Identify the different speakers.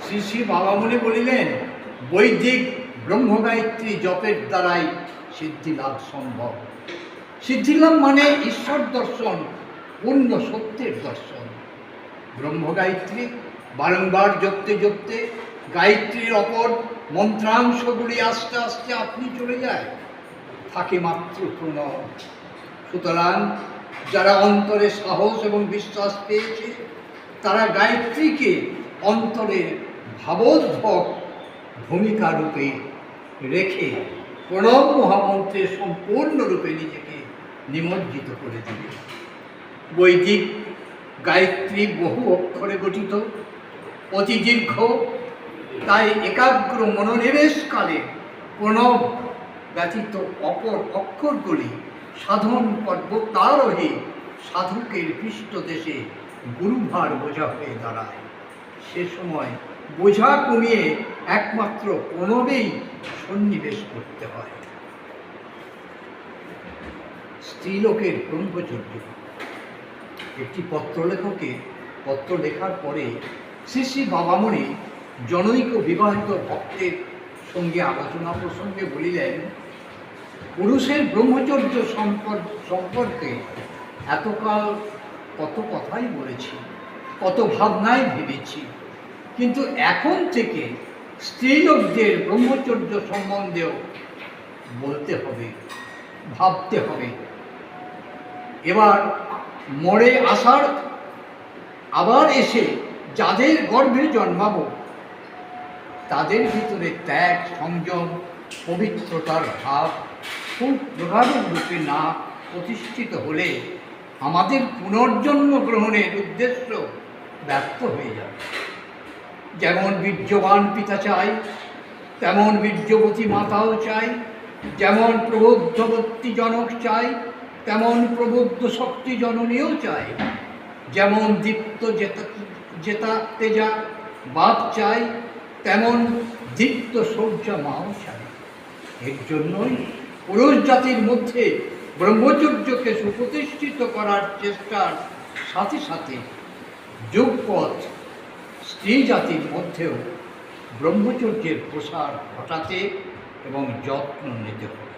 Speaker 1: শ্রী শ্রী বাবামণি বলিলেন, বৈদিক ব্রহ্মগায়ত্রী জপের দ্বারাই সিদ্ধিলাভ সম্ভব। সিদ্ধিলাভ মানে ঈশ্বর দর্শন, পূর্ণ সত্যের দর্শন। ব্রহ্মগায়ত্রী বারংবার জপতে জপতে গায়ত্রীর অপর মন্ত্রাংশগুলি আস্তে আস্তে আপনি চলে যায়, থাকে মাত্র প্রণব। সুতরাং যারা অন্তরে সাহস এবং বিশ্বাস পেয়েছে, তারা গায়ত্রীকে অন্তরের ভাবোদ্ভক ভূমিকা রূপে রেখে প্রণব মহামন্ত্রে সম্পূর্ণরূপে নিজেকে নিমজ্জিত করে দেবে। বৈদিক গায়ত্রী বহু অক্ষরে গঠিত, অতি দীর্ঘ, তাই একাগ্র মনোনিবেশকালে প্রণব ব্যতীত অপর অক্ষরগুলি সাধন পর্বতারোহী সাধকের পৃষ্ঠদেশে গুরুভার বোঝা হয়ে দাঁড়ায়। সে সময় বোঝা কমিয়ে একমাত্র প্রণবেই সন্নিবেশ করতে হয়। স্ত্রীলোকের ব্রহ্মচর্য। একটি পত্রলেখকে পত্র লেখার পরে শ্রী শ্রী বাবামণি জনৈক বিবাহিত ভক্তের সঙ্গে আলোচনা প্রসঙ্গে বলিলেন, পুরুষের ব্রহ্মচর্য সম্পর্কে এতকাল কত কথাই বলেছি, কত ভাবনাই ভেবেছি, কিন্তু এখন থেকে স্ত্রীলোকদের ব্রহ্মচর্য সম্বন্ধেও বলতে হবে, ভাবতে হবে। এবার মরে আসার আবার এসে যাদের গর্ভে জন্মাবো, তাদের ভিতরে ত্যাগ, সংযম, পবিত্রতার ভাব খুব প্রগাঢ় রূপে না প্রতিষ্ঠিত হলে আমাদের পুনর্জন্ম গ্রহণের উদ্দেশ্য ব্যর্থ হয়ে যাবে। যেমন বীর্যবান পিতা চাই, তেমন বীর্যবতী মাতাও চাই। যেমন প্রবুদ্ধবর্তী জনক চাই, তেমন প্রবুদ্ধ শক্তি জননীও চাই। যেমন দীপ্ত জেতা তেজা বাপ চাই, তেমন দীপ্ত শৌর্যা মাও চাই। এর জন্যই পুরুষ জাতির মধ্যে ব্রহ্মচর্যকে সুপ্রতিষ্ঠিত করার চেষ্টার সাথে সাথে যুগপৎ স্ত্রী জাতির মধ্যেও ব্রহ্মচর্যের প্রসার ঘটাতে এবং যত্ন নিতে হবে।